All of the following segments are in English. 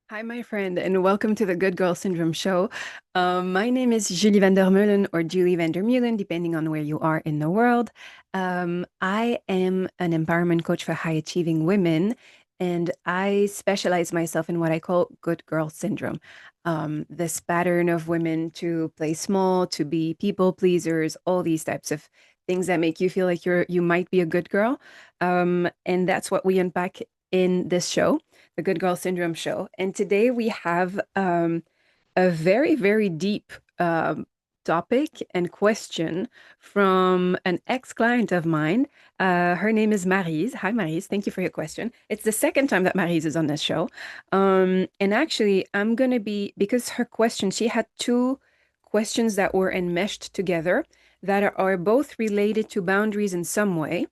Hi, my friend, and welcome to the Good Girl Syndrome show. My name is Julie Vander Meulen or Julie Vander Meulen, depending on where you are in the world. I am an empowerment coach for high achieving women, and I specialize myself in what I call Good Girl Syndrome. This pattern of women to play small, to be people pleasers, all these types of things that make you feel like you might be a good girl. And that's what we unpack in this show, the Good Girl Syndrome show. And today we have a very, very deep topic and question from an ex-client of mine. Her name is Maryse. Hi, Maryse. Thank you for your question. It's the second time that Maryse is on this show. And actually, I'm going to be, because her question, she had two questions that were enmeshed together that are both related to boundaries in some way.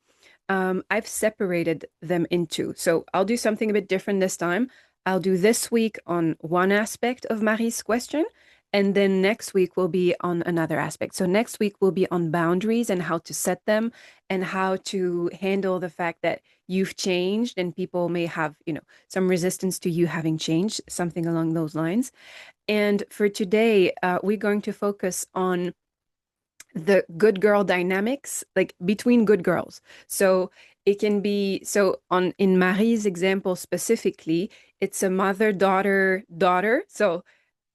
I've separated them into. So I'll do something a bit different this time. I'll do this week on one aspect of Marie's question, and then next week will be on another aspect. So next week will be on boundaries and how to set them and how to handle the fact that you've changed and people may have, some resistance to you having changed, something along those lines. And for today, we're going to focus on the good girl dynamics, like between good girls. So it can be so on in Marie's example specifically, it's a mother, daughter, daughter. So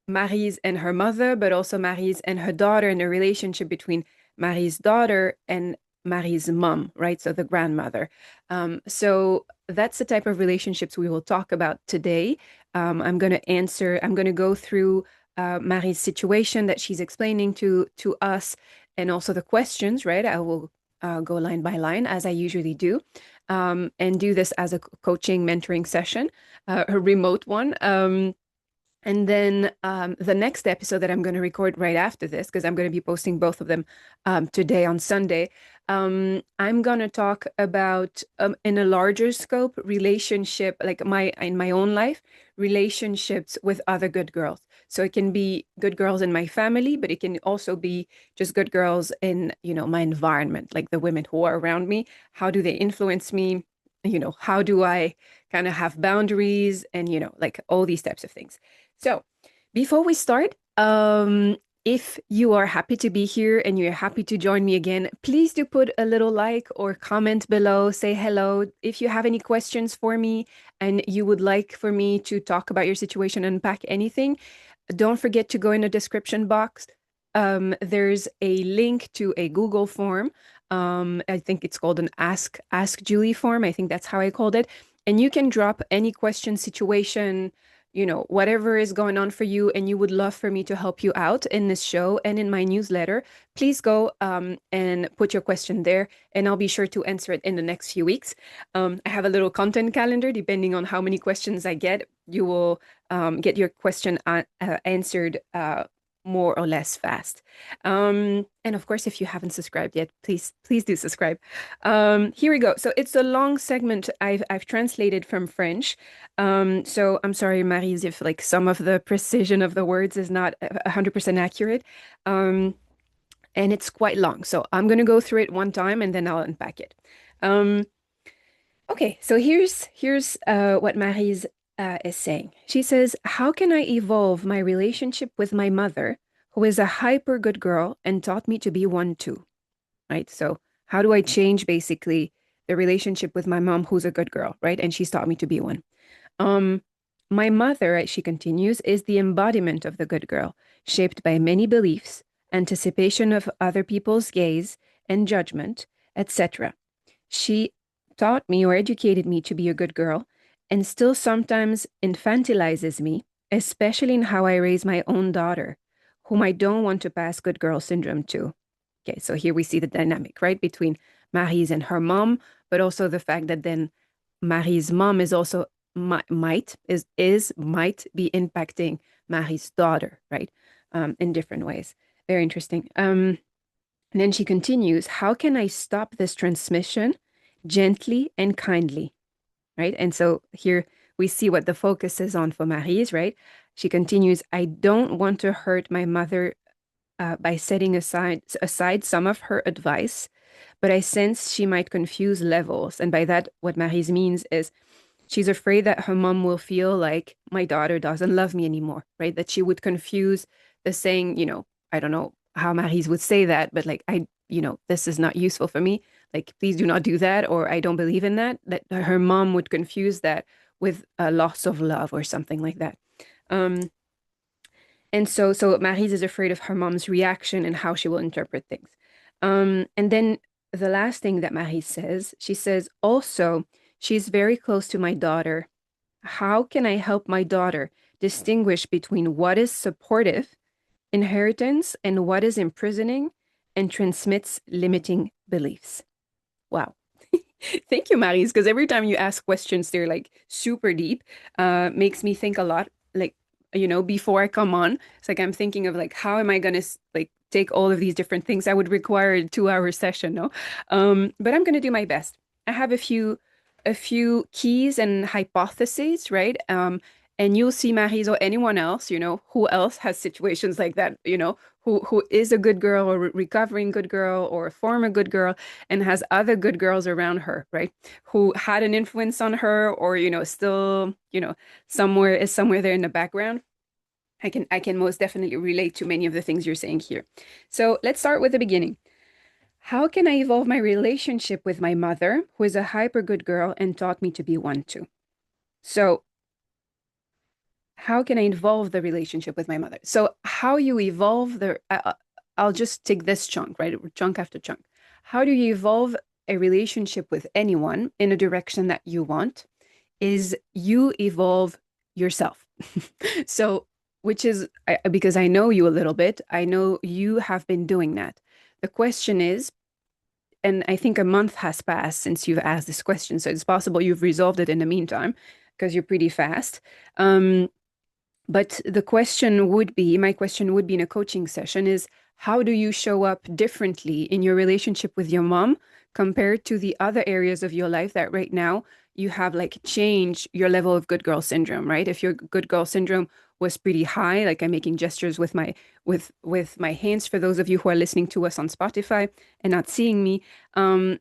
Marie's and her mother, but also Marie's and her daughter, and the relationship between Marie's daughter and Marie's mom, right? So the grandmother. So that's the type of relationships we will talk about today. I'm going to go through Marie's situation that she's explaining to us, and also the questions, right? I will go line by line as I usually do, and do this as a coaching mentoring session, a remote one. And then the next episode that I'm going to record right after this, because I'm going to be posting both of them today on Sunday, I'm going to talk about, in a larger scope, relationship, like in my own life, relationships with other good girls. So it can be good girls in my family, but it can also be just good girls in, my environment, like the women who are around me. How do they influence me? How do I kind of have boundaries and, like all these types of things. So, before we start, if you are happy to be here and you're happy to join me again, please do put a little like or comment below, say hello. If you have any questions for me and you would like for me to talk about your situation, unpack anything, don't forget to go in the description box. There's a link to a Google form. I think it's called an Ask Julie form. I think that's how I called it. And you can drop any question, situation, whatever is going on for you, and you would love for me to help you out in this show and in my newsletter, please go and put your question there, and I'll be sure to answer it in the next few weeks. I have a little content calendar. Depending on how many questions I get, you will get your question answered more or less fast. And of course, if you haven't subscribed yet, please do subscribe. Here we go. So it's a long segment I've translated from French. So I'm sorry, Maryse, if like some of the precision of the words is not 100% accurate. And it's quite long. So I'm going to go through it one time and then I'll unpack it. Um, okay, so here's what Maryse is saying. She says, "How can I evolve my relationship with my mother, who is a hyper good girl and taught me to be one too?" Right? So how do I change basically the relationship with my mom, who's a good girl, right? And she's taught me to be one. Um, my mother, as she continues, is the embodiment of the good girl, shaped by many beliefs, anticipation of other people's gaze and judgment, etc. She taught me or educated me to be a good girl and still sometimes infantilizes me, especially in how I raise my own daughter, whom I don't want to pass good girl syndrome to. Okay, so here we see the dynamic, right, between Marie's and her mom, but also the fact that then Marie's mom is also might be impacting Marie's daughter, right, in different ways. Very interesting. And then she continues, "How can I stop this transmission gently and kindly?" Right? And so here we see what the focus is on for Marie's, right? She continues, "I don't want to hurt my mother by setting aside some of her advice, but I sense she might confuse levels." And by that, what Marie's means is She's afraid that her mom will feel like my daughter doesn't love me anymore, right? That she would confuse the saying, I don't know how Maryse would say that, but like, this is not useful for me. Like, please do not do that, or I don't believe in that. That her mom would confuse that with a loss of love or something like that. Um, and so Maryse is afraid of her mom's reaction and how she will interpret things. And then the last thing that Maryse says, she says, also, she's very close to my daughter. How can I help my daughter distinguish between what is supportive, inheritance, and what is imprisoning and transmits limiting beliefs? Wow. Thank you, Maris, because every time you ask questions, they're like super deep. Makes me think a lot. Like, before I come on, it's like I'm thinking of like, how am I gonna like take all of these different things? I would require a 2 hour session, no? But I'm gonna do my best. I have a few keys and hypotheses, right? And you'll see Maris or anyone else, who else has situations like that, who is a good girl or recovering good girl or a former good girl and has other good girls around her, right? Who had an influence on her or, still, somewhere there in the background. I can most definitely relate to many of the things you're saying here. So let's start with the beginning. How can I evolve my relationship with my mother, who is a hyper good girl and taught me to be one too? So how can I evolve the relationship with my mother? So how you evolve I'll just take this chunk, right? Chunk after chunk. How do you evolve a relationship with anyone in a direction that you want is you evolve yourself. So, which is because I know you a little bit, I know you have been doing that. The question is, and I think a month has passed since you've asked this question, so it's possible you've resolved it in the meantime because you're pretty fast. But my question would be in a coaching session is how do you show up differently in your relationship with your mom compared to the other areas of your life that right now you have like changed your level of good girl syndrome, right? If your good girl syndrome was pretty high, like I'm making gestures with my hands for those of you who are listening to us on Spotify and not seeing me.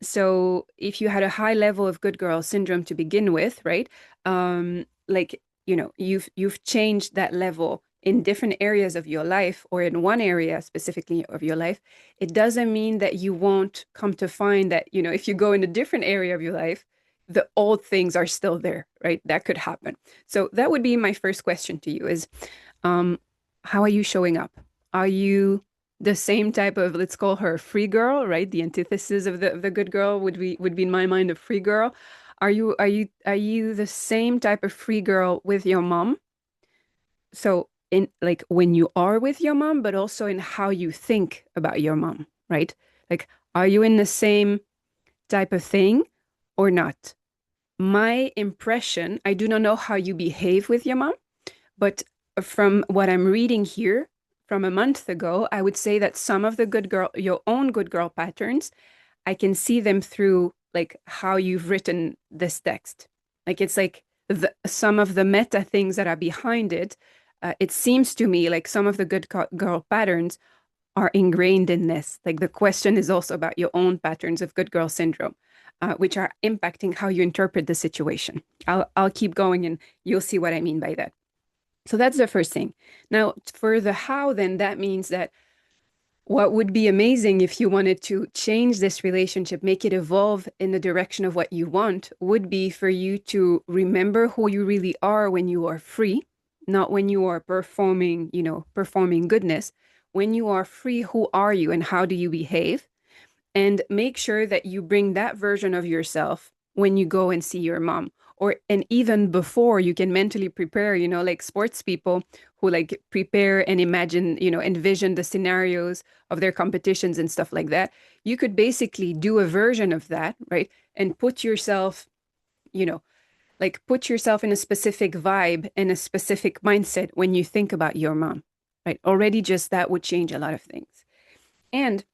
So if you had a high level of good girl syndrome to begin with, right? Like you've changed that level in different areas of your life or in one area specifically of your life. It doesn't mean that you won't come to find that, if you go in a different area of your life, the old things are still there, right? That could happen. So that would be my first question to you is, um, how are you showing up? Are you the same type of, let's call her a free girl, right? The antithesis of the good girl would be in my mind a free girl. Are you the same type of free girl with your mom? So in like when you are with your mom, but also in how you think about your mom, right? Like, are you in the same type of thing or not? My impression, I do not know how you behave with your mom, but from what I'm reading here from a month ago, I would say that some of the good girl, your own good girl patterns, I can see them through like how you've written this text. Like it's like some of the meta things that are behind it. It seems to me like some of the good girl patterns are ingrained in this. Like the question is also about your own patterns of good girl syndrome, which are impacting how you interpret the situation. I'll keep going and you'll see what I mean by that. So that's the first thing. Now, for the how, then that means that what would be amazing if you wanted to change this relationship, make it evolve in the direction of what you want, would be for you to remember who you really are when you are free, not when you are performing, performing goodness. When you are free, who are you and how do you behave? And make sure that you bring that version of yourself when you go and see your mom or and even before you can mentally prepare, like sports people who like prepare and imagine, envision the scenarios of their competitions and stuff like that. You could basically do a version of that, right? And put yourself, you know like put yourself in a specific vibe and a specific mindset when you think about your mom, right? Already just that would change a lot of things. And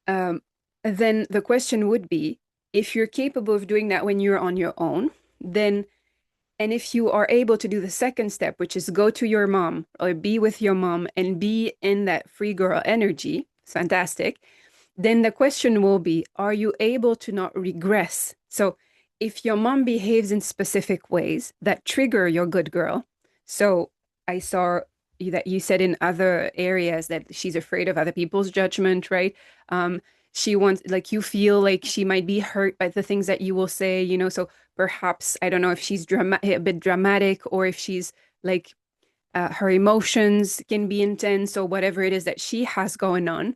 um, then the question would be, if you're capable of doing that when you're on your own, then, and if you are able to do the second step, which is go to your mom or be with your mom and be in that free girl energy, fantastic. Then the question will be, are you able to not regress? So if your mom behaves in specific ways that trigger your good girl, so I saw that you said in other areas that she's afraid of other people's judgment, right? Um, she wants, like, you feel like she might be hurt by the things that you will say, so perhaps, I don't know if she's a bit dramatic or if she's like, her emotions can be intense or whatever it is that she has going on.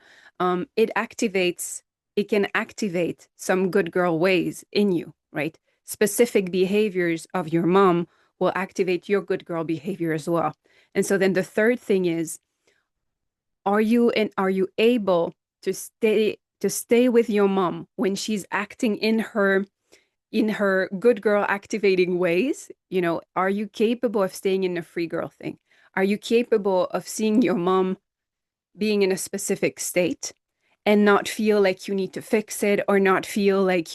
It activates, it can activate some good girl ways in you, right? Specific behaviors of your mom will activate your good girl behavior as well. And so then the third thing is, are you able to stay with your mom when she's acting in her good girl activating ways? Are you capable of staying in the free girl thing? Are you capable of seeing your mom being in a specific state and not feel like you need to fix it or not feel like,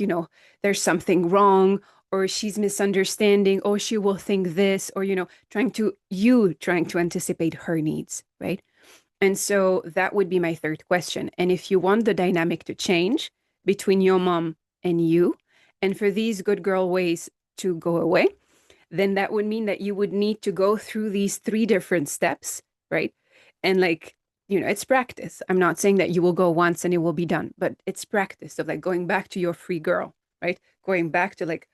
there's something wrong or she's misunderstanding or she will think this or, trying to anticipate her needs, right? And so that would be my third question. And if you want the dynamic to change between your mom and you, and for these good girl ways to go away, then that would mean that you would need to go through these three different steps, right? And like, it's practice. I'm not saying that you will go once and it will be done, but it's practice of like going back to your free girl, right? Going back to like,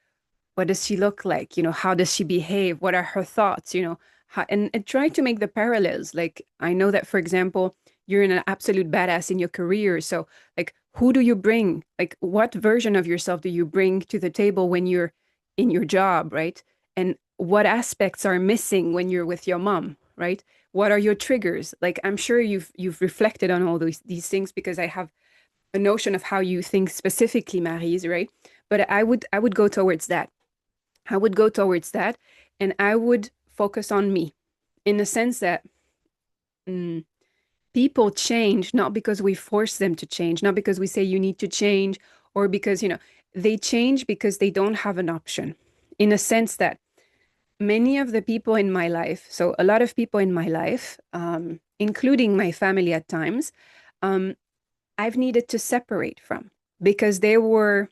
what does she look like? How does she behave? What are her thoughts? And try to make the parallels. Like, I know that, for example, you're an absolute badass in your career. So, like, who do you bring? Like, what version of yourself do you bring to the table when you're in your job, right? And what aspects are missing when you're with your mom, right? What are your triggers? Like, I'm sure you've reflected on all these things because I have a notion of how you think specifically, Maryse, right? But I would go towards that. I would go towards that and I would focus on me in the sense that mm, people change not because we force them to change, not because we say you need to change, or because, they change because they don't have an option. In a sense that many of the people in my life, so a lot of people in my life, including my family at times, um, I've needed to separate from because they were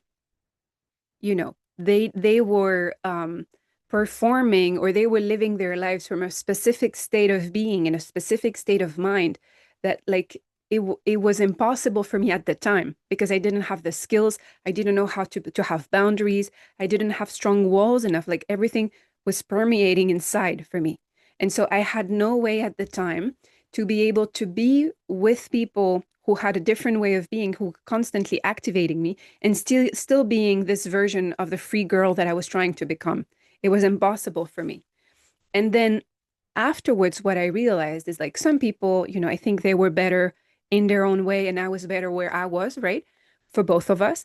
performing or they were living their lives from a specific state of being in a specific state of mind that like it was impossible for me at the time because I didn't have the skills. I didn't know how to have boundaries. I didn't have strong walls enough. Like everything was permeating inside for me. And so I had no way at the time to be able to be with people who had a different way of being, who were constantly activating me and still being this version of the free girl that I was trying to become. It was impossible for me. And then afterwards, what I realized is like some people, I think they were better in their own way and I was better where I was, right? For both of us.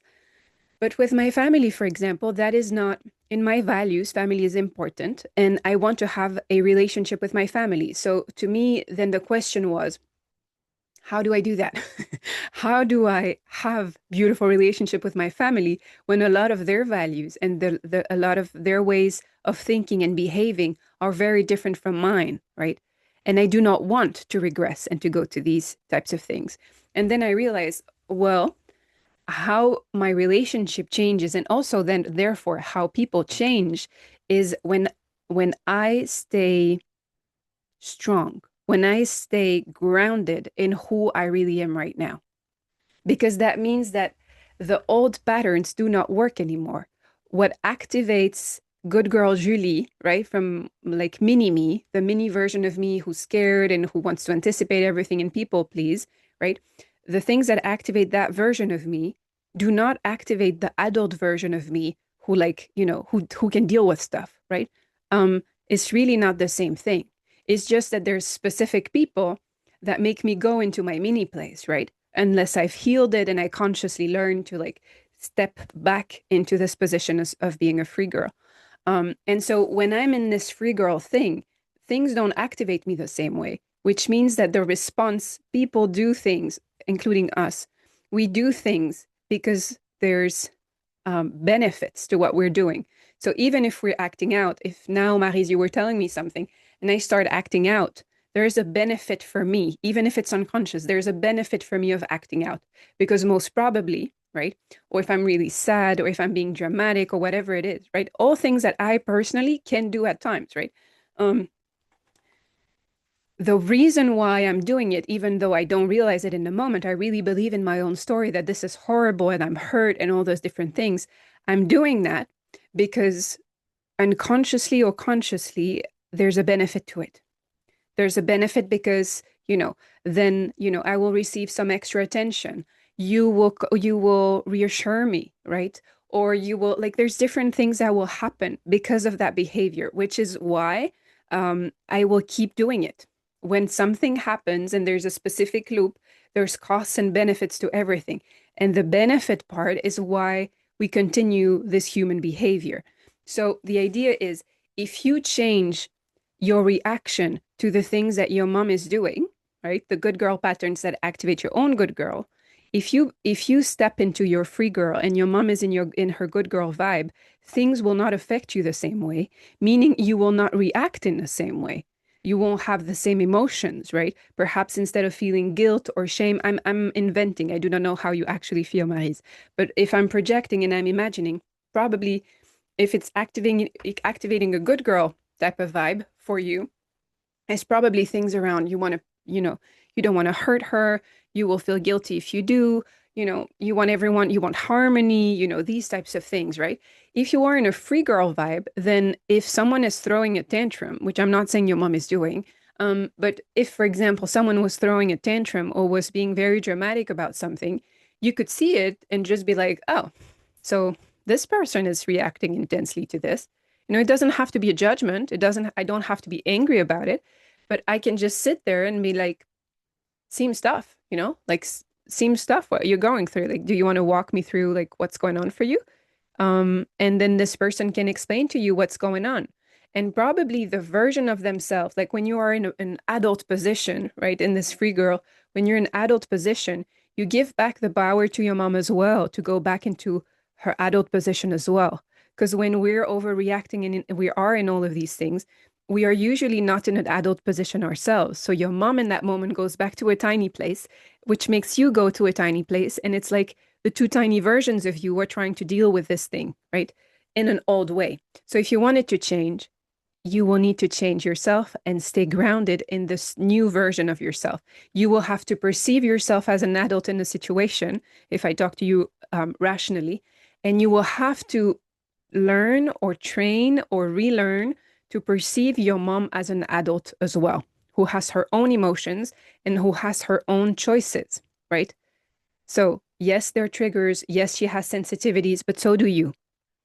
But with my family, for example, that is not in my values. Family is important and I want to have a relationship with my family. So to me, then the question was, how do I do that? How do I have beautiful relationship with my family when a lot of their values and a lot of their ways of thinking and behaving are very different from mine, right? And I do not want to regress and to go to these types of things. And then I realized, well, how my relationship changes and also then therefore how people change is when I stay strong, when I stay grounded in who I really am right now. Because that means that the old patterns do not work anymore. What activates good girl Julie, right, from like mini me, the mini version of me who's scared and who wants to anticipate everything and people please, right? The things that activate that version of me do not activate the adult version of me who like, who can deal with stuff, right? It's really not the same thing. It's just that there's specific people that make me go into my mini place, right? Unless I've healed it and I consciously learn to like step back into this position of being a free girl. And so when I'm in this free girl thing, things don't activate me the same way, which means that the response, people do things, including us. We do things because there's benefits to what we're doing. So even if we're acting out, if now, Maryse, you were telling me something and I start acting out, there's a benefit for me, even if it's unconscious, there's a benefit for me of acting out because most probably right? Or if I'm really sad, or if I'm being dramatic, or whatever it is, right? All things that I personally can do at times, right? Um, the reason why I'm doing it, even though I don't realize it in the moment, I really believe in my own story that this is horrible and I'm hurt and all those different things. I'm doing that because unconsciously or consciously, there's a benefit to it. There's a benefit because, then, I will receive some extra attention. You will reassure me, right? Or you will like there's different things that will happen because of that behavior, which is why I will keep doing it. When something happens and there's a specific loop, there's costs and benefits to everything. And the benefit part is why we continue this human behavior. So the idea is if you change your reaction to the things that your mom is doing, right? The good girl patterns that activate your own good girl. If you step into your free girl and your mom is in her good girl vibe, things will not affect you the same way, meaning you will not react in the same way. You won't have the same emotions, right? Perhaps instead of feeling guilt or shame, I'm inventing. I do not know how you actually feel, Marise. But if I'm projecting and I'm imagining, probably if it's activating a good girl type of vibe for you, it's probably things around you want to, you don't want to hurt her. You will feel guilty if you do. You want harmony, these types of things, right? If you are in a free girl vibe, then if someone is throwing a tantrum, which I'm not saying your mom is doing, but if, for example, someone was throwing a tantrum or was being very dramatic about something, you could see it and just be like, oh, so this person is reacting intensely to this. It doesn't have to be a judgment. I don't have to be angry about it, but I can just sit there and be like, same stuff, like same stuff what you're going through. Like, do you want to walk me through like what's going on for you? And then this person can explain to you what's going on. And probably the version of themselves, like when you are in an adult position, right, in this free girl, when you're in adult position, you give back the power to your mom as well to go back into her adult position as well. Because when we're overreacting and we are in all of these things, we are usually not in an adult position ourselves. So your mom in that moment goes back to a tiny place, which makes you go to a tiny place. And it's like the two tiny versions of you are trying to deal with this thing, right? In an old way. So if you want it to change, you will need to change yourself and stay grounded in this new version of yourself. You will have to perceive yourself as an adult in a situation, if I talk to you rationally, and you will have to learn or train or relearn to perceive your mom as an adult as well, who has her own emotions and who has her own choices, right? So, yes, there are triggers. Yes, she has sensitivities, but so do you,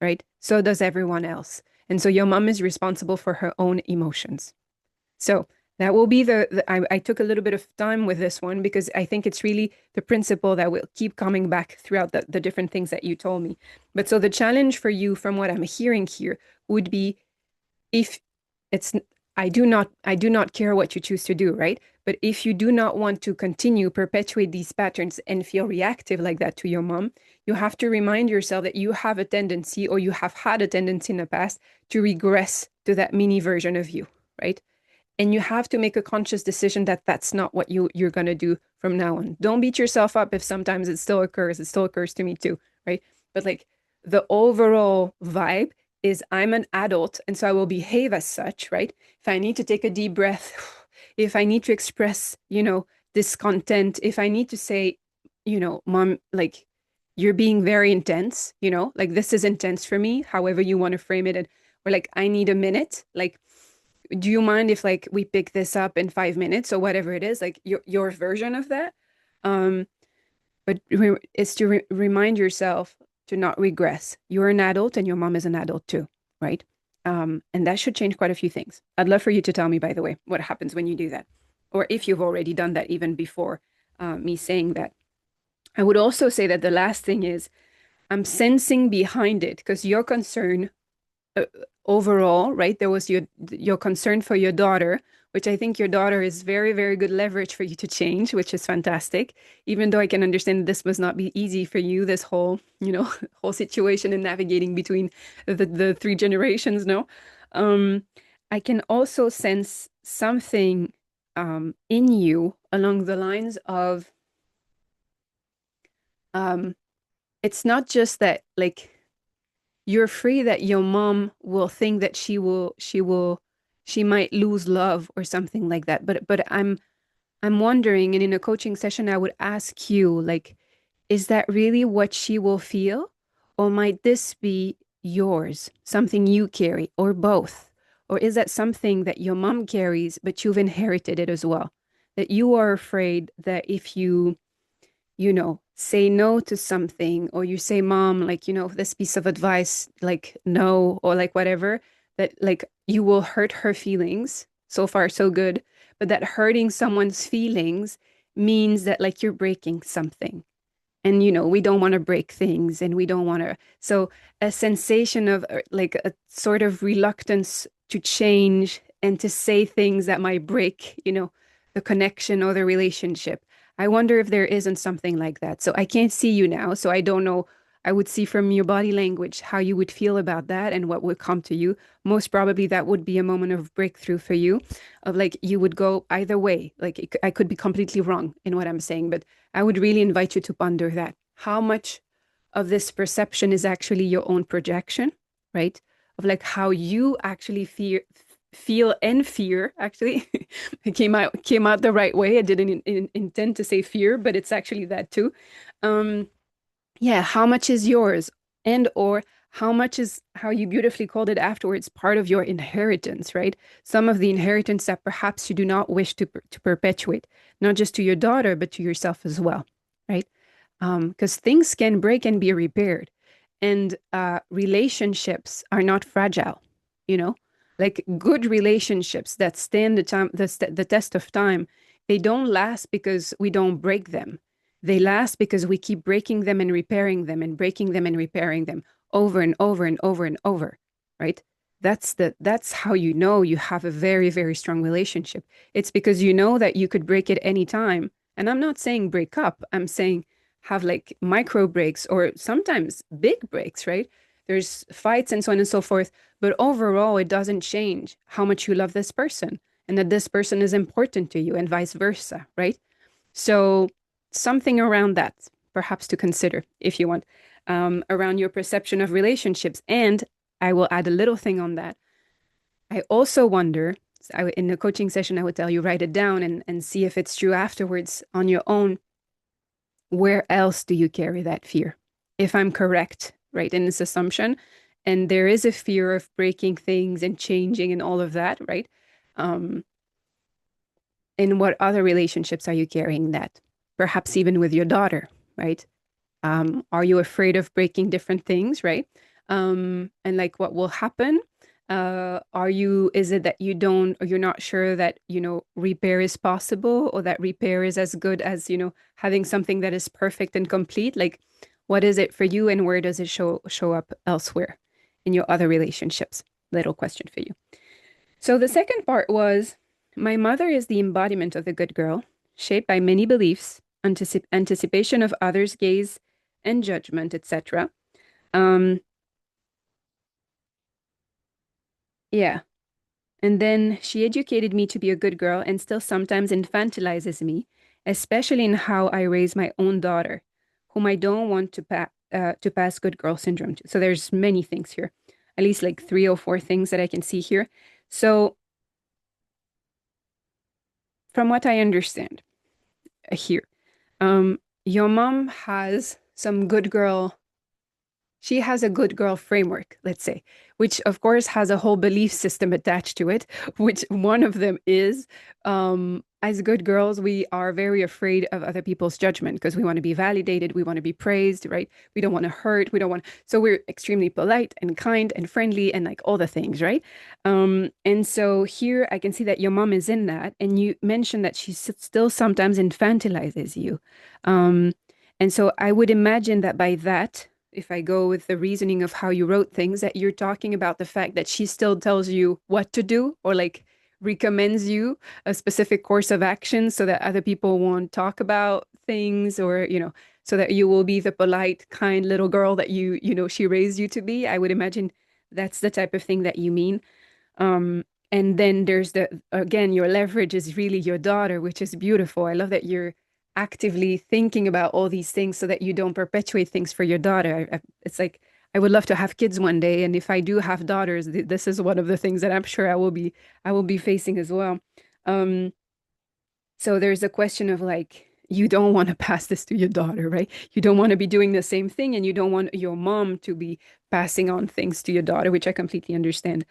right? So does everyone else. And so your mom is responsible for her own emotions. So that will be I took a little bit of time with this one because I think it's really the principle that will keep coming back throughout the different things that you told me. But so the challenge for you from what I'm hearing here would be if it's I do not care what you choose to do, right? But if you do not want to continue perpetuate these patterns and feel reactive like that to your mom, you have to remind yourself that you have a tendency or you have had a tendency in the past to regress to that mini version of you, right? And you have to make a conscious decision that that's not what you're going to do from now on. Don't beat yourself up if sometimes it still occurs. It still occurs to me too, right? But like the overall vibe is I'm an adult and so I will behave as such, right? If I need to take a deep breath, if I need to express, discontent, if I need to say, mom, like you're being very intense, like this is intense for me, however you want to frame it, and or like I need a minute, like do you mind if like we pick this up in 5 minutes or whatever it is, like your version of that? Um, but it's to remind yourself to not regress. You're an adult and your mom is an adult too, right? And that should change quite a few things. I'd love for you to tell me, by the way, what happens when you do that, or if you've already done that even before me saying that. I would also say that the last thing is I'm sensing behind it because your concern uh, overall, right? There was your concern for your daughter, which I think your daughter is very, very good leverage for you to change, which is fantastic. Even though I can understand this must not be easy for you, this whole, whole situation and navigating between the three generations, no? Um, I can also sense something in you along the lines of um it's not just that like you're afraid that your mom will think that she might lose love or something like that. But I'm wondering, and in a coaching session, I would ask you, like, is that really what she will feel? Or might this be yours, something you carry, or both? Or is that something that your mom carries, but you've inherited it as well? That you are afraid that if say no to something, or you say, Mom, like, this piece of advice, like, no, or like whatever, that like you will hurt her feelings. So far, so good. But that hurting someone's feelings means that like you're breaking something. And we don't want to break things, and we don't want to. So a sensation of like a sort of reluctance to change and to say things that might break, the connection or the relationship. I wonder if there isn't something like that. So I can't see you now, so I don't know. I would see from your body language how you would feel about that and what would come to you. Most probably that would be a moment of breakthrough for you, of like you would go either way. Like I could be completely wrong in what I'm saying, but I would really invite you to ponder that. How much of this perception is actually your own projection, right? Of like how you actually feel and fear. Actually, it came out the right way. I didn't intend to say fear, but it's actually that too. Um, yeah, how much is yours, and or how much is, how you beautifully called it afterwards, part of your inheritance, right? Some of the inheritance that perhaps you do not wish to perpetuate, not just to your daughter, but to yourself as well, right? Because things can break and be repaired, and relationships are not fragile, you know? Like good relationships that stand the test of time, they don't last because we don't break them. They last because we keep breaking them and repairing them and breaking them and repairing them over and over and over and over, right? That's how you know you have a very, very strong relationship. It's because you know that you could break it any time. And I'm not saying break up. I'm saying have like micro breaks or sometimes big breaks, right? There's fights and so on and so forth. But overall, it doesn't change how much you love this person and that this person is important to you and vice versa, right? So something around that, perhaps to consider if you want, around your perception of relationships. And I will add a little thing on that. I also wonder, in the coaching session, I would tell you, write it down and see if it's true afterwards on your own. Where else do you carry that fear? If I'm correct, right, in this assumption, and there is a fear of breaking things and changing and all of that, right? Um, in what other relationships are you carrying that? Perhaps even with your daughter, right? Are you afraid of breaking different things, right? And like what will happen? Is it that you don't, or you're not sure that, repair is possible, or that repair is as good as, having something that is perfect and complete? Like, what is it for you, and where does it show up elsewhere in your other relationships? Little question for you. So the second part was, my mother is the embodiment of the good girl, shaped by many beliefs, anticipation of others' gaze and judgment, etc. Um, yeah. And then she educated me to be a good girl and still sometimes infantilizes me, especially in how I raise my own daughter, whom I don't want to pass good girl syndrome to. So there's many things here, at least like three or four things that I can see here. So from what I understand here, your mom has some good girl she has a good girl framework, let's say, which of course has a whole belief system attached to it, which one of them is, as good girls, we are very afraid of other people's judgment because we want to be validated, we want to be praised, right? We don't want to hurt, we don't want, so we're extremely polite and kind and friendly and like all the things, right? And so here I can see that your mom is in that, and you mentioned that she still sometimes infantilizes you. Um, and so I would imagine that by that, if I go with the reasoning of how you wrote things, that you're talking about the fact that she still tells you what to do, or like recommends you a specific course of action so that other people won't talk about things, or, so that you will be the polite, kind little girl that she raised you to be. I would imagine that's the type of thing that you mean. And then there's again, your leverage is really your daughter, which is beautiful. I love that you're actively thinking about all these things so that you don't perpetuate things for your daughter. It's like I would love to have kids one day, and if I do have daughters, this is one of the things that I'm sure I will be facing as well. Um, so there's a question of like you don't want to pass this to your daughter, right? You don't want to be doing the same thing, and you don't want your mom to be passing on things to your daughter, which I completely understand.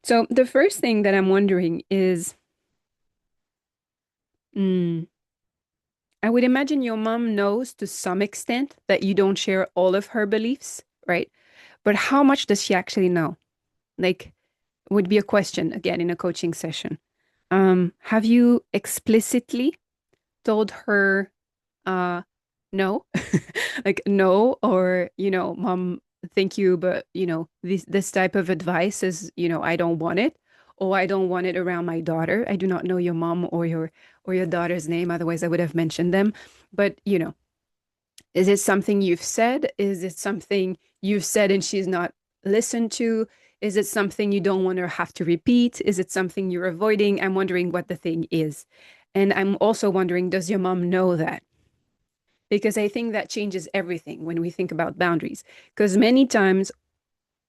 So the first thing that I'm wondering is, mm, I would imagine your mom knows to some extent that you don't share all of her beliefs, right? But how much does she actually know? Like, would be a question again in a coaching session. Have you explicitly told her uh no? Like no, or mom, thank you, but this type of advice is, I don't want it, or I don't want it around my daughter. I do not know your mom or your daughter's name, otherwise I would have mentioned them. But is it something you've said? Is it something you've said and she's not listened to? Is it something you don't want her have to repeat? Is it something you're avoiding? I'm wondering what the thing is. And I'm also wondering, does your mom know that? Because I think that changes everything when we think about boundaries. Because many times,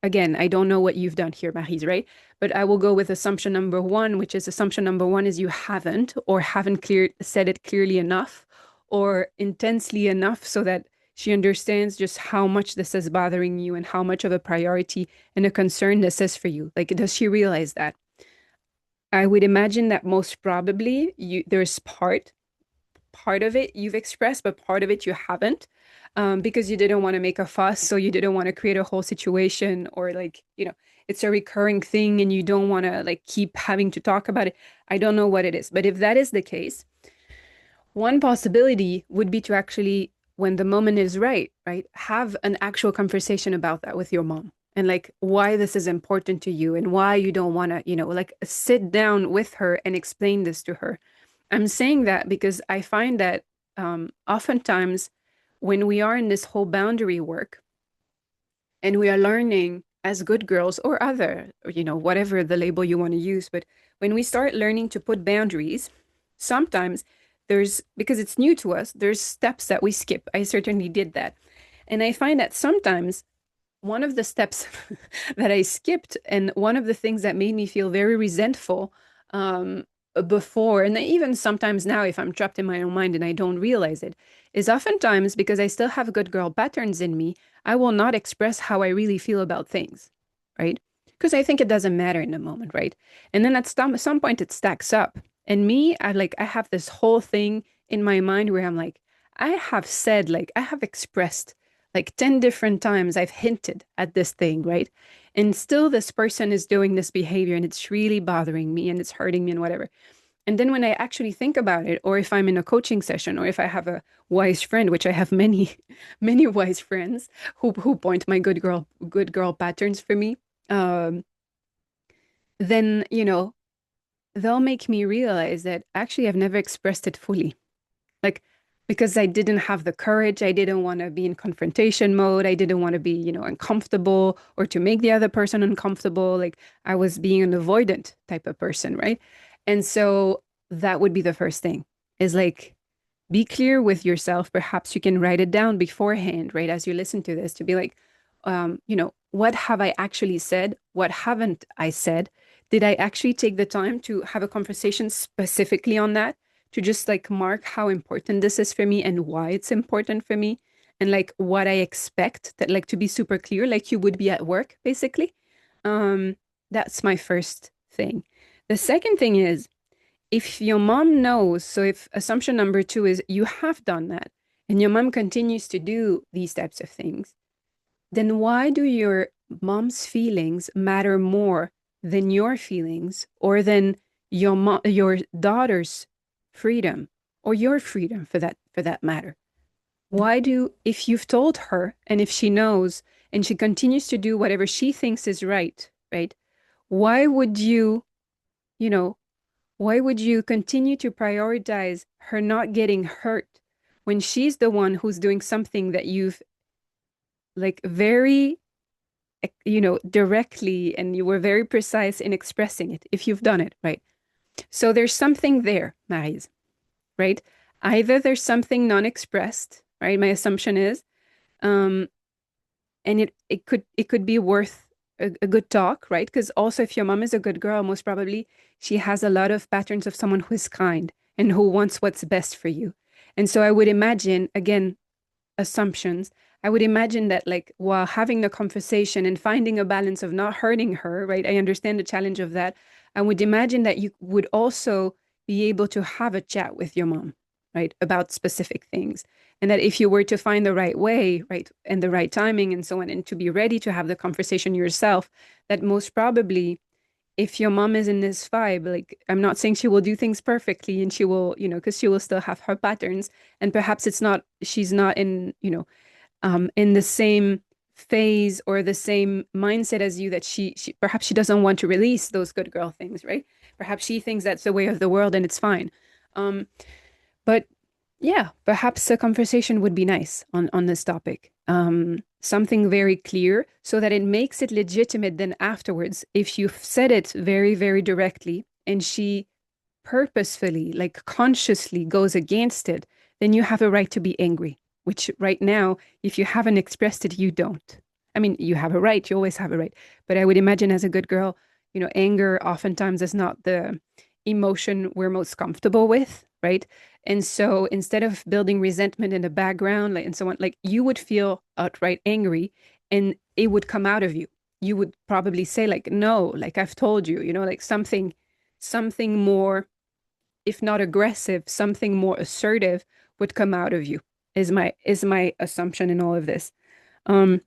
again, I don't know what you've done here, Maryse, right? But I will go with assumption number one, which is assumption number one is you haven't or haven't said it clearly enough or intensely enough so that she understands just how much this is bothering you and how much of a priority and a concern this is for you. Like, does she realize that? I would imagine that most probably there's part of it you've expressed, but part of it you haven't, because you didn't want to make a fuss, so you didn't want to create a whole situation, or like, it's a recurring thing and you don't want to like keep having to talk about it. I don't know what it is, but if that is the case, one possibility would be to actually, when the moment is right, right, have an actual conversation about that with your mom. And like why this is important to you and why you don't want to, like sit down with her and explain this to her. I'm saying that because I find that oftentimes when we are in this whole boundary work and we are learning as good girls or other, whatever the label you want to use, but when we start learning to put boundaries, sometimes because it's new to us, there's steps that we skip. I certainly did that. And I find that sometimes one of the steps that I skipped, and one of the things that made me feel very resentful um, before, and even sometimes now, if I'm trapped in my own mind and I don't realize it, is oftentimes because I still have good girl patterns in me, I will not express how I really feel about things, right? Because I think it doesn't matter in the moment, right? And then at some point it stacks up. And me, I have this whole thing in my mind where I'm like, I have said, like, I have expressed like 10 different times I've hinted at this thing, right? And still this person is doing this behavior and it's really bothering me and it's hurting me and whatever. And then when I actually think about it, or if I'm in a coaching session, or if I have a wise friend, which I have many, many wise friends who point my good girl patterns for me, um, then they'll make me realize that actually I've never expressed it fully. Like, because I didn't have the courage, I didn't want to be in confrontation mode. I didn't want to be, uncomfortable or to make the other person uncomfortable. Like, I was being an avoidant type of person, right? And so that would be the first thing is like, be clear with yourself. Perhaps you can write it down beforehand, right? As you listen to this, to be like, what have I actually said? What haven't I said? Did I actually take the time to have a conversation specifically on that? To just like mark how important this is for me and why it's important for me, and like what I expect, that like to be super clear, like you would be at work, basically. Um, that's my first thing. The second thing is, if your mom knows, so if assumption number two is you have done that and your mom continues to do these types of things, then why do your mom's feelings matter more than your feelings, or than your daughter's freedom, or your freedom for that matter? Why do, if you've told her and if she knows and she continues to do whatever she thinks is right, right? Why would you know, why would you continue to prioritize her not getting hurt when she's the one who's doing something that you've like very, directly, and you were very precise in expressing it if you've done it, right? So there's something there, Maryse, right? Either there's something non-expressed, right? My assumption is, um, and it could be worth a good talk, right? Because also, if your mom is a good girl, most probably she has a lot of patterns of someone who is kind and who wants what's best for you. And so I would imagine, again, assumptions. I would imagine that, like, while having the conversation and finding a balance of not hurting her, right? I understand the challenge of that. I would imagine that you would also be able to have a chat with your mom, right, about specific things. And that if you were to find the right way, right, and the right timing and so on, and to be ready to have the conversation yourself, that most probably if your mom is in this vibe, like I'm not saying she will do things perfectly and she will, because she will still have her patterns. And perhaps she's not in, in the same phase or the same mindset as you that she perhaps she doesn't want to release those good girl things, right? Perhaps she thinks that's the way of the world and it's fine. Um, but yeah, perhaps a conversation would be nice on this topic. Something very clear so that it makes it legitimate then afterwards. If you've said it very, very directly and she purposefully, like consciously goes against it, then you have a right to be angry, which right now, if you haven't expressed it, you don't. I mean, you have a right, you always have a right. But I would imagine as a good girl, anger oftentimes is not the emotion we're most comfortable with, right? And so instead of building resentment in the background, like and so on, like you would feel outright angry and it would come out of you. You would probably say, like, no, like I've told you, like something more, if not aggressive, something more assertive would come out of you, is my assumption in all of this. Um,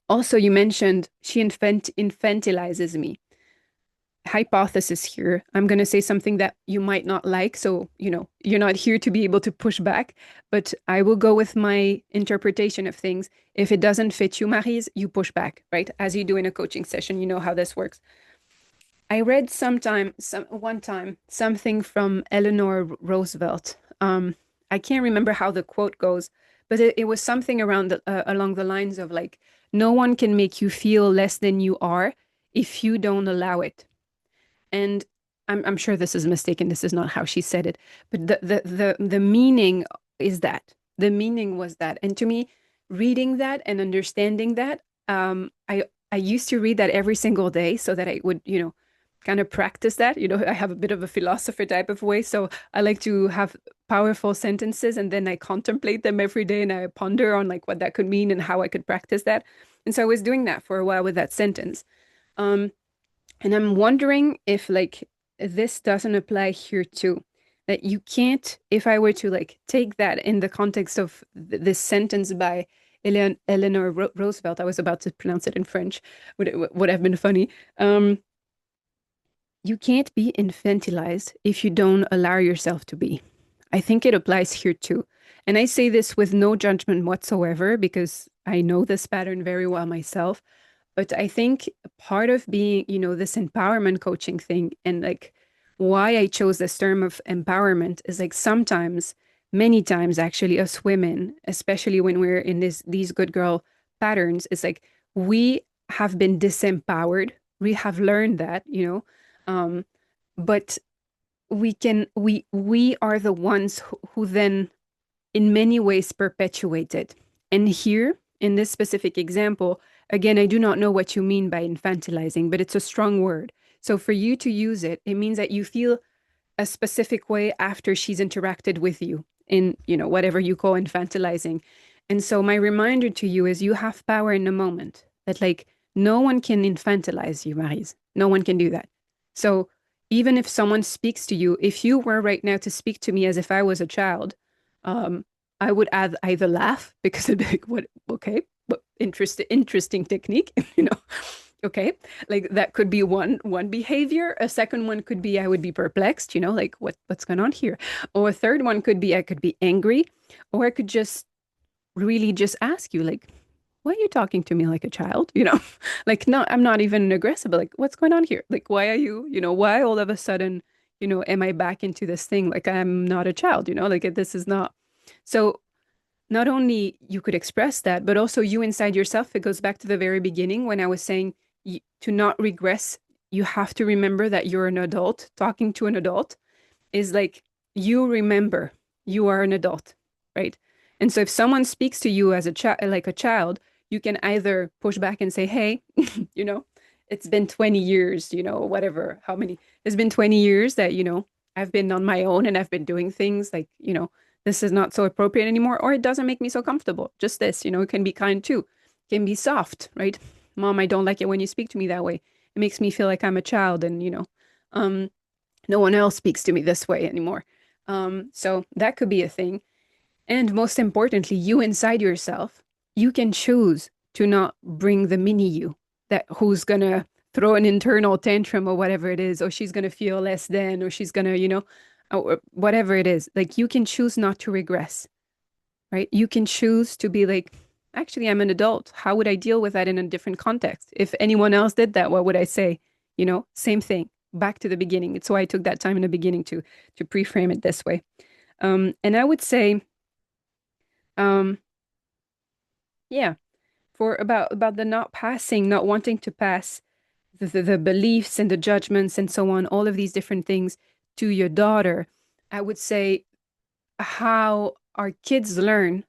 Also, you mentioned she infantilizes me. Hypothesis here. I'm going to say something that you might not like, so you're not here to be able to push back, but I will go with my interpretation of things. If it doesn't fit you, Maryse, you push back, right? As you do in a coaching session, you know how this works. I read one time something from Eleanor Roosevelt. I can't remember how the quote goes, but it was something along the lines of like, no one can make you feel less than you are if you don't allow it. And I'm sure this is mistaken. This is not how she said it, but the meaning is that the meaning was that. And to me, reading that and understanding that, I used to read that every single day so that I would, kind of practice that. I have a bit of a philosopher type of way, so I like to have powerful sentences and then I contemplate them every day and I ponder on like what that could mean and how I could practice that. And so I was doing that for a while with that sentence. Um, and I'm wondering if like this doesn't apply here too. That you can't, if I were to like take that in the context of this sentence by Eleanor Roosevelt, I was about to pronounce it in French, would have been funny. You can't be infantilized if you don't allow yourself to be. I think it applies here too. And I say this with no judgment whatsoever because I know this pattern very well myself. But I think part of being, this empowerment coaching thing and like why I chose this term of empowerment is like sometimes, many times actually, us women, especially when we're in these good girl patterns, it's like we have been disempowered. We have learned that, um, but we are the ones who then in many ways perpetuate it. And here, in this specific example, again, I do not know what you mean by infantilizing, but it's a strong word. So for you to use it, it means that you feel a specific way after she's interacted with you in, whatever you call infantilizing. And so my reminder to you is you have power in the moment. That like no one can infantilize you, Maryse. No one can do that. So even if someone speaks to you, if you were right now to speak to me as if I was a child, um, I would either laugh because it'd be like, what, okay, but interesting technique, okay, like that could be one behavior. A second one could be I would be perplexed, like what's going on here. Or a third one could be I could be angry, or I could just really just ask you, like, why are you talking to me like a child? Like, no, I'm not even aggressive, but like, what's going on here? Like, why are you, why all of a sudden, am I back into this thing? Like, I'm not a child, like this is not. So not only you could express that, but also you inside yourself, it goes back to the very beginning when I was saying to not regress, you have to remember that you're an adult. Talking to an adult is like, you remember. you are an adult, right? And so if someone speaks to you as a child, like a child, you can either push back and say, "Hey, you know, it's been 20 years, whatever, how many, it's been 20 years that, I've been on my own and I've been doing things like, this is not so appropriate anymore, or it doesn't make me so comfortable. Just this, it can be kind too. It can be soft, right? Mom, I don't like it when you speak to me that way. It makes me feel like I'm a child and, um, no one else speaks to me this way anymore. So that could be a thing. And most importantly, you inside yourself, you can choose to not bring the mini you that who's gonna throw an internal tantrum or whatever it is, or she's gonna feel less than, or she's gonna, or whatever it is. Like you can choose not to regress, right? You can choose to be like, actually, I'm an adult. How would I deal with that in a different context? If anyone else did that, what would I say? Same thing. Back to the beginning. It's why I took that time in the beginning to pre-frame it this way. And I would say, um, yeah, for about the not passing, not wanting to pass the beliefs and the judgments and so on, all of these different things to your daughter, I would say how our kids learn,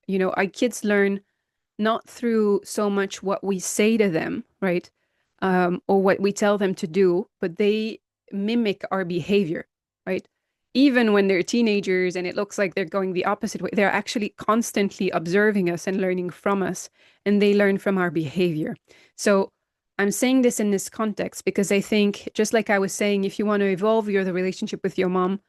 our kids learn not through so much what we say to them, right? Or what we tell them to do, but they mimic our behavior, right? Even when they're teenagers and it looks like they're going the opposite way, they're actually constantly observing us and learning from us, and they learn from our behavior. So I'm saying this in this context because I think, just like I was saying, if you want to evolve the relationship with your mom,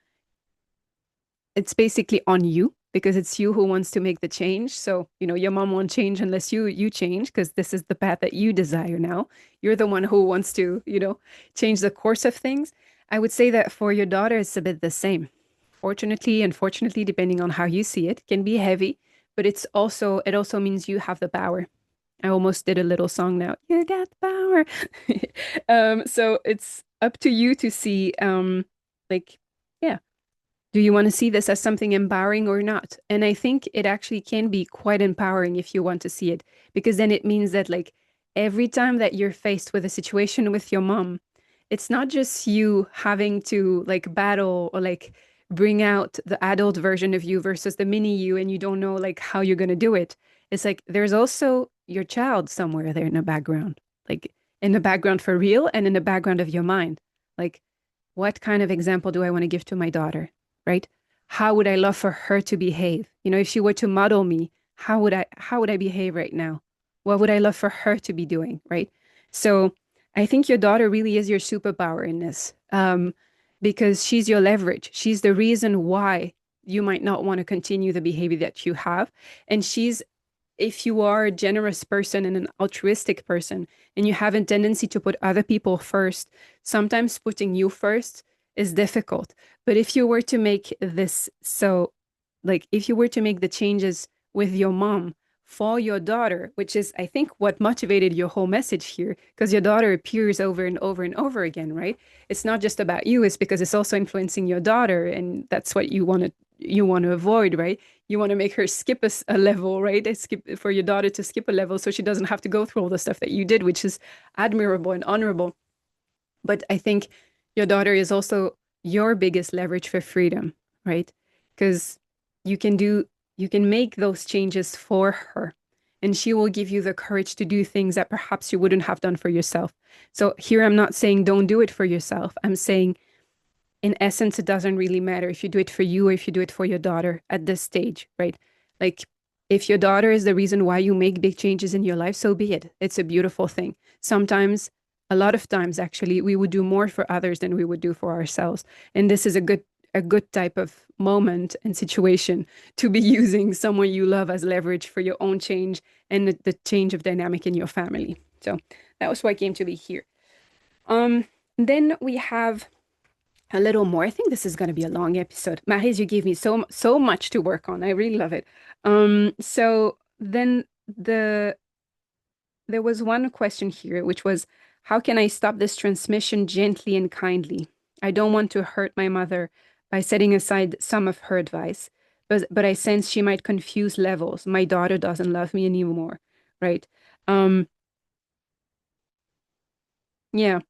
it's basically on you because it's you who wants to make the change. So, your mom won't change unless you change because this is the path that you desire now. You're the one who wants to, change the course of things. I would say that for your daughter, it's a bit the same. Fortunately, unfortunately, depending on how you see it, can be heavy, but it also means you have the power. I almost did a little song now. You got the power. So it's up to you to see, like, yeah, do you want to see this as something empowering or not? And I think it actually can be quite empowering if you want to see it, because then it means that, like, every time that you're faced with a situation with your mom, it's not just you having to, like, battle or, like, bring out the adult version of you versus the mini you, and you don't know, like, how you're going to do it. It's like there's also your child somewhere there in the background, like, in the background for real and in the background of your mind. Like, what kind of example do I want to give to my daughter? Right? How would I love for her to behave? If she were to model me, how would I behave right now? What would I love for her to be doing? Right? So I think your daughter really is your superpower in this, because she's your leverage. She's the reason why you might not want to continue the behavior that you have. And if you are a generous person and an altruistic person and you have a tendency to put other people first, sometimes putting you first is difficult. But if you were to make this so, like, if you were to make the changes with your mom for your daughter, which is, I think, what motivated your whole message here, because your daughter appears over and over and over again, right? It's not just about you, it's because it's also influencing your daughter, and that's what you want to avoid, right? You want to make her skip a level, right? Skip for your daughter to skip a level so she doesn't have to go through all the stuff that you did, which is admirable and honorable. But I think your daughter is also your biggest leverage for freedom, right? Because you can do, you can make those changes for her, and she will give you the courage to do things that perhaps you wouldn't have done for yourself. So here I'm not saying don't do it for yourself. I'm saying in essence, it doesn't really matter if you do it for you or if you do it for your daughter at this stage, right? Like, if your daughter is the reason why you make big changes in your life, so be it. It's a beautiful thing. Sometimes, a lot of times, actually, we would do more for others than we would do for ourselves. And this is a good type of moment and situation to be using someone you love as leverage for your own change and the change of dynamic in your family. So that was why I came to be here. Um, then we have a little more. I think this is going to be a long episode. Maris, you gave me so much to work on. I really love it. So then there was one question here, which was, how can I stop this transmission gently and kindly? I don't want to hurt my mother by setting aside some of her advice, but I sense she might confuse levels. My daughter doesn't love me anymore, right? Um, yeah,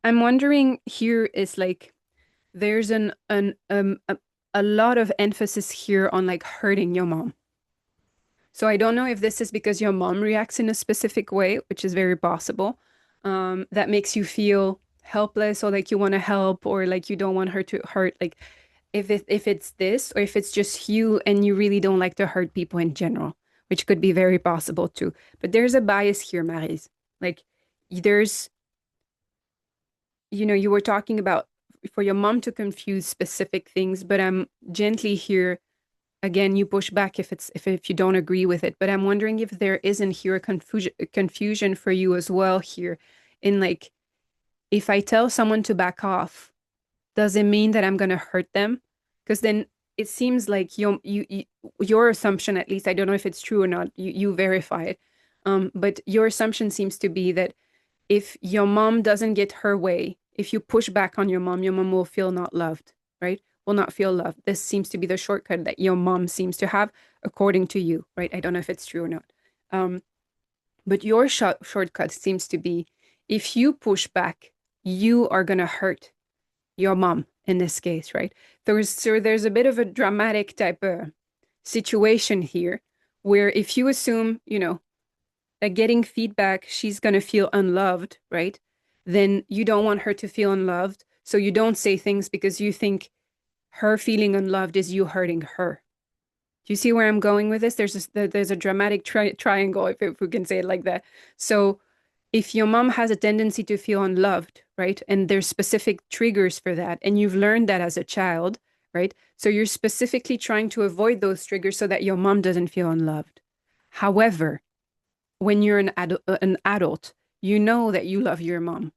I'm wondering here is like there's an a lot of emphasis here on like hurting your mom. So I don't know if this is because your mom reacts in a specific way, which is very possible, that makes you feel helpless or like you want to help or like you don't want her to hurt. Like if it's this or if it's just you and you really don't like to hurt people in general, which could be very possible too. But there's a bias here, Maryse. Like there's, you were talking about for your mom to confuse specific things, but I'm gently here. Again, you push back if you don't agree with it. But I'm wondering if there isn't here a confusion for you as well here in like if I tell someone to back off, does it mean that I'm gonna hurt them? Because then it seems like your assumption, at least, I don't know if it's true or not, you verify it. But your assumption seems to be that if your mom doesn't get her way, if you push back on your mom will feel not loved, right? Will not feel loved. This seems to be the shortcut that your mom seems to have, according to you, right? I don't know if it's true or not. Um, but your shortcut seems to be if you push back, you are gonna hurt your mom in this case, right? There's a bit of a dramatic type of situation here where if you assume, that getting feedback, she's going to feel unloved, right? Then you don't want her to feel unloved. So you don't say things because you think her feeling unloved is you hurting her. Do you see where I'm going with this? There's a dramatic triangle, if we can say it like that. So if your mom has a tendency to feel unloved, right? And there's specific triggers for that, and you've learned that as a child, right? So you're specifically trying to avoid those triggers so that your mom doesn't feel unloved. However, when you're an adult, you know that you love your mom.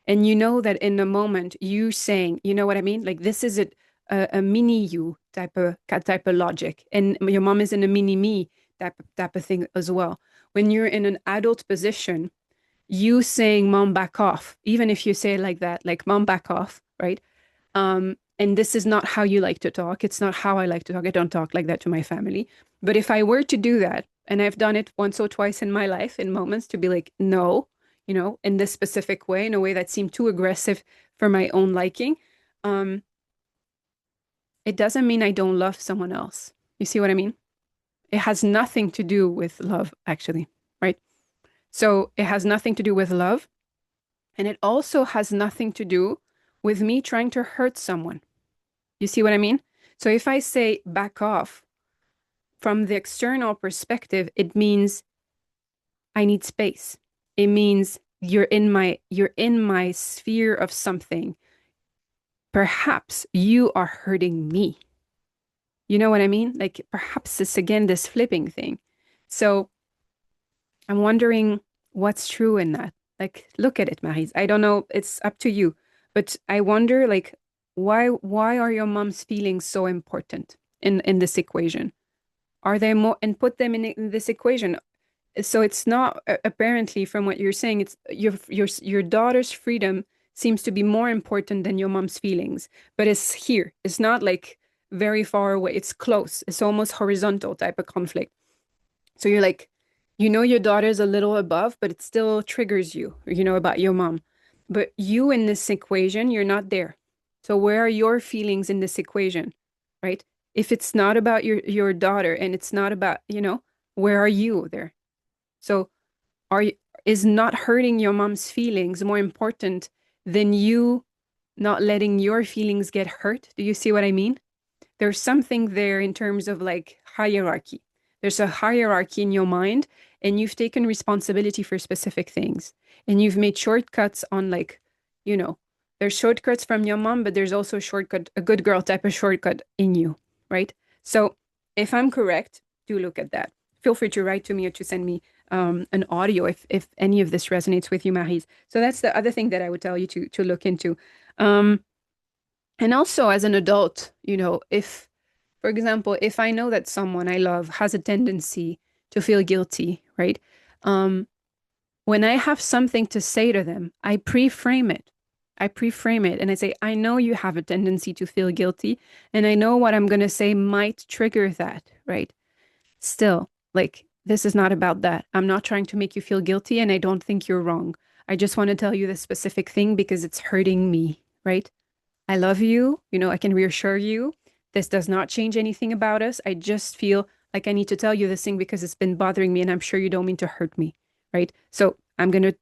And you know that in the moment you saying, you know what I mean? Like this is a mini you type of logic. And your mom is in a mini me type of thing as well. When you're in an adult position, you saying mom back off, even if you say it like that, like mom back off, right? And this is not how you like to talk. It's not how I like to talk. I don't talk like that to my family. But if I were to do that, and I've done it once or twice in my life in moments to be like, no, in this specific way, in a way that seemed too aggressive for my own liking, um, it doesn't mean I don't love someone else. You see what I mean? It has nothing to do with love, actually, right? So it has nothing to do with love. And it also has nothing to do with me trying to hurt someone. You see what I mean? So if I say back off from the external perspective, it means I need space. It means you're in my sphere of something. Perhaps you are hurting me. You know what I mean? Like perhaps it's again this flipping thing. So I'm wondering what's true in that. Like, look at it, Maryse. I don't know, it's up to you. But I wonder, like, why are your mom's feelings so important in this equation? Are they more and put them in this equation? So it's not apparently from what you're saying, it's your daughter's freedom seems to be more important than your mom's feelings. But it's here. It's not like very far away. It's close. It's almost horizontal type of conflict. So you're like, your daughter's a little above, but it still triggers you, about your mom. But you in this equation, you're not there. So where are your feelings in this equation, right? If it's not about your daughter and it's not about, where are you there? So are you, is not hurting your mom's feelings more important than you not letting your feelings get hurt? Do you see what I mean? There's something there in terms of like hierarchy. There's a hierarchy in your mind, and you've taken responsibility for specific things. And you've made shortcuts on like, there's shortcuts from your mom, but there's also a shortcut, a good girl type of shortcut in you, right? So if I'm correct, do look at that. Feel free to write to me or to send me an audio if any of this resonates with you, Maryse. So that's the other thing that I would tell you to look into. Um, and also as an adult, if, for example, if I know that someone I love has a tendency to feel guilty, right? Um, when I have something to say to them, I pre-frame it. I pre-frame it and I say, I know you have a tendency to feel guilty, and I know what I'm going to say might trigger that, right? Still, like, this is not about that. I'm not trying to make you feel guilty, and I don't think you're wrong. I just want to tell you this specific thing because it's hurting me, right? I love you. I can reassure you. This does not change anything about us. I just feel like I need to tell you this thing because it's been bothering me and I'm sure you don't mean to hurt me, right? So I'm going to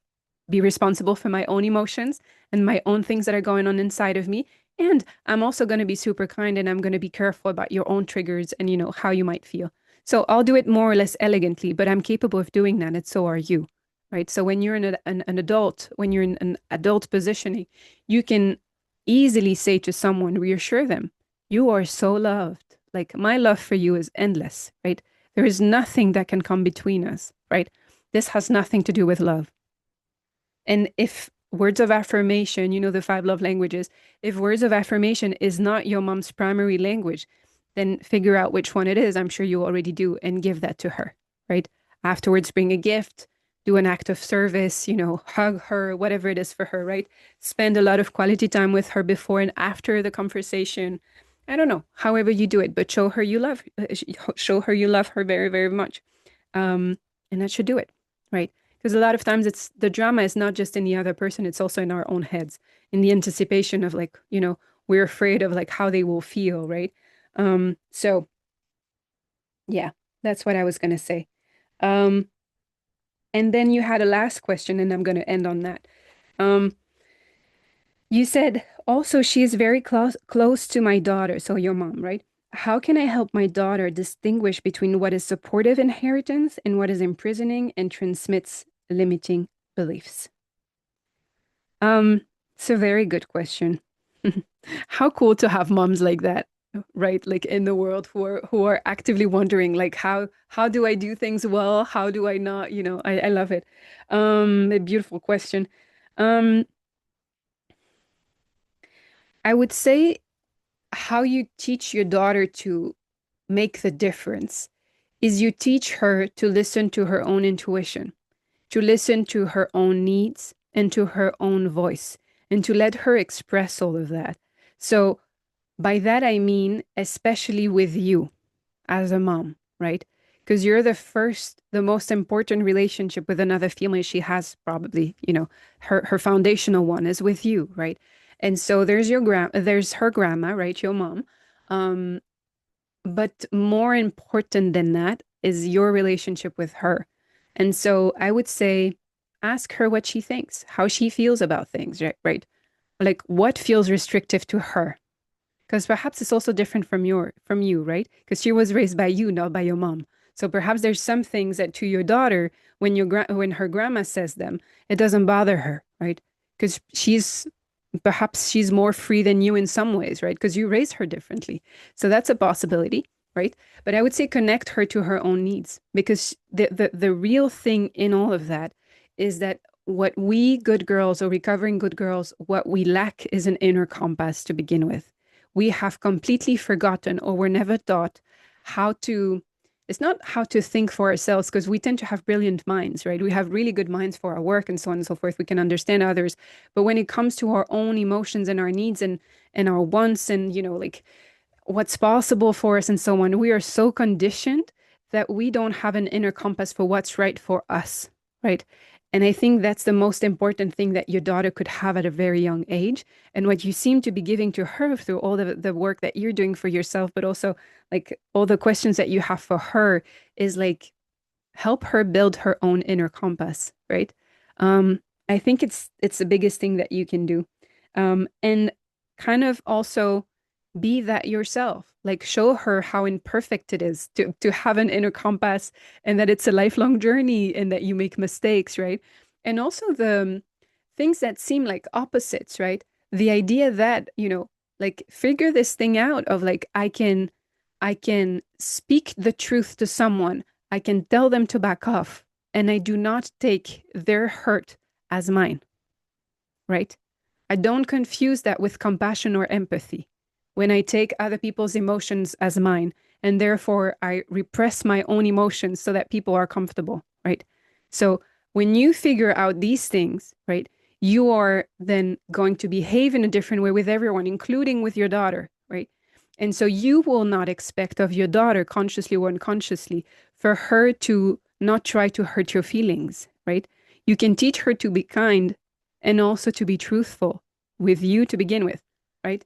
be responsible for my own emotions and my own things that are going on inside of me. And I'm also going to be super kind and I'm going to be careful about your own triggers and, how you might feel. So I'll do it more or less elegantly, but I'm capable of doing that, and so are you, right? So when you're in an adult, when you're in an adult positioning, you can easily say to someone, reassure them, you are so loved. Like my love for you is endless, right? There is nothing that can come between us, right? This has nothing to do with love. And if words of affirmation, the five love languages, if words of affirmation is not your mom's primary language, then figure out which one it is. I'm sure you already do, and give that to her, right? Afterwards, bring a gift, do an act of service, hug her, whatever it is for her, right? Spend a lot of quality time with her before and after the conversation. I don't know, however you do it, but show her you love her very, very much. And that should do it, right? Because a lot of times it's the drama is not just in the other person, it's also in our own heads, in the anticipation of like, we're afraid of like how they will feel, right? So yeah, that's what I was gonna say. Um, and then you had a last question, and I'm gonna end on that. Um, you said also she is very close to my daughter, so your mom, right? How can I help my daughter distinguish between what is supportive inheritance and what is imprisoning and transmits limiting beliefs? Um, it's a very good question. How cool to have moms like that, right? Like in the world who are actively wondering like how do I do things well? How do I not? I love it. A beautiful question. Um, I would say how you teach your daughter to make the difference is you teach her to listen to her own intuition, to listen to her own needs and to her own voice, and to let her express all of that. So, by that I mean, especially with you as a mom, right? Because you're the most important relationship with another female she has, probably, her foundational one is with you, right? And so there's her grandma, right? Your mom. Um, but more important than that is your relationship with her. And so I would say ask her what she thinks, how she feels about things, right? Right. Like what feels restrictive to her. Because perhaps it's also different from you, right? Because she was raised by you, not by your mom. So perhaps there's some things that to your daughter, when her grandma says them, it doesn't bother her, right? Because perhaps she's more free than you in some ways, right? Because you raised her differently. So that's a possibility, right? But I would say connect her to her own needs because the real thing in all of that is that what we good girls or recovering good girls, what we lack is an inner compass to begin with. We have completely forgotten or were never taught how to, it's not how to think for ourselves because we tend to have brilliant minds, right? We have really good minds for our work and so on and so forth. We can understand others. But when it comes to our own emotions and our needs and our wants and, like what's possible for us and so on, we are so conditioned that we don't have an inner compass for what's right for us, right? And I think that's the most important thing that your daughter could have at a very young age. And what you seem to be giving to her through all the work that you're doing for yourself, but also like all the questions that you have for her is like help her build her own inner compass, right? Um, I think it's the biggest thing that you can do. And kind of also be that yourself. Like show her how imperfect it is to have an inner compass and that it's a lifelong journey and that you make mistakes, right? And also the things that seem like opposites, right? The idea that, like figure this thing out of like I can speak the truth to someone. I can tell them to back off and I do not take their hurt as mine, right? I don't confuse that with compassion or empathy. When I take other people's emotions as mine, and therefore I repress my own emotions so that people are comfortable, right? So when you figure out these things, right, you are then going to behave in a different way with everyone, including with your daughter, right? And so you will not expect of your daughter, consciously or unconsciously, for her to not try to hurt your feelings, right? You can teach her to be kind and also to be truthful with you to begin with, right?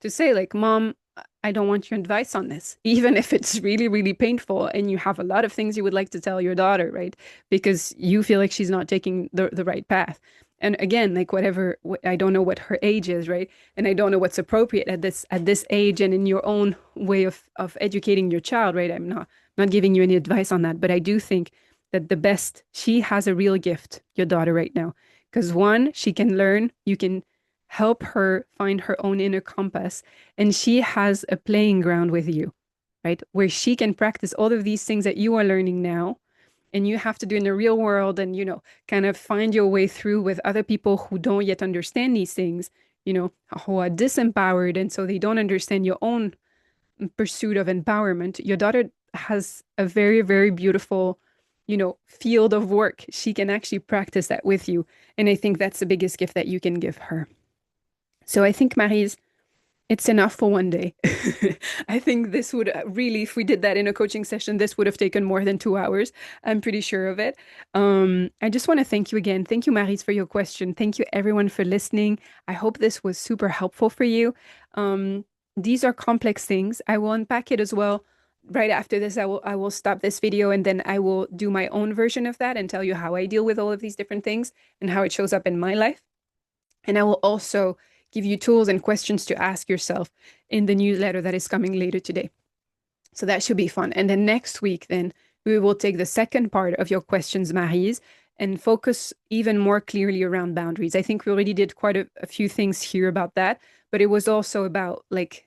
To say like, Mom, I don't want your advice on this, even if it's really, really painful and you have a lot of things you would like to tell your daughter, right? Because you feel like she's not taking the right path. And again, like whatever, I don't know what her age is, right? And I don't know what's appropriate at this age and in your own way of educating your child, right? I'm not giving you any advice on that, but I do think that she has a real gift, your daughter right now. Because one, she can learn, you can help her find her own inner compass, and she has a playing ground with you, right? Where she can practice all of these things that you are learning now and you have to do in the real world and, kind of find your way through with other people who don't yet understand these things, who are disempowered. And so they don't understand your own pursuit of empowerment. Your daughter has a very, very beautiful, field of work. She can actually practice that with you. And I think that's the biggest gift that you can give her. So I think, Mary's, it's enough for one day. I think this would really, if we did that in a coaching session, this would have taken more than 2 hours. I'm pretty sure of it. I just want to thank you again. Thank you, Maris, for your question. Thank you, everyone, for listening. I hope this was super helpful for you. These are complex things. I will unpack it as well. Right after this, I will stop this video and then I will do my own version of that and tell you how I deal with all of these different things and how it shows up in my life. And I will also give you tools and questions to ask yourself in the newsletter that is coming later today. So that should be fun. And then next week, then we will take the second part of your questions, Maryse, and focus even more clearly around boundaries. I think we already did quite a few things here about that, but it was also about like,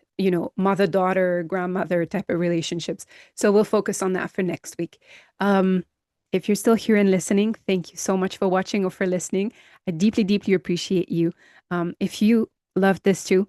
mother-daughter, grandmother type of relationships. So we'll focus on that for next week. If you're still here and listening, thank you so much for watching or for listening. I deeply, deeply appreciate you. If you loved this too,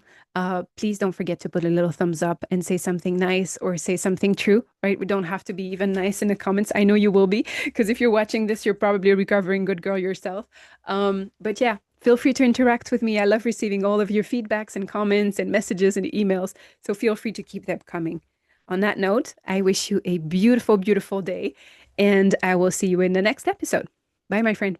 please don't forget to put a little thumbs up and say something nice or say something true, right? We don't have to be even nice in the comments. I know you will be, because if you're watching this, you're probably a recovering good girl yourself. But yeah, feel free to interact with me. I love receiving all of your feedbacks and comments and messages and emails. So feel free to keep them coming. On that note, I wish you a beautiful, beautiful day, and I will see you in the next episode. Bye, my friend.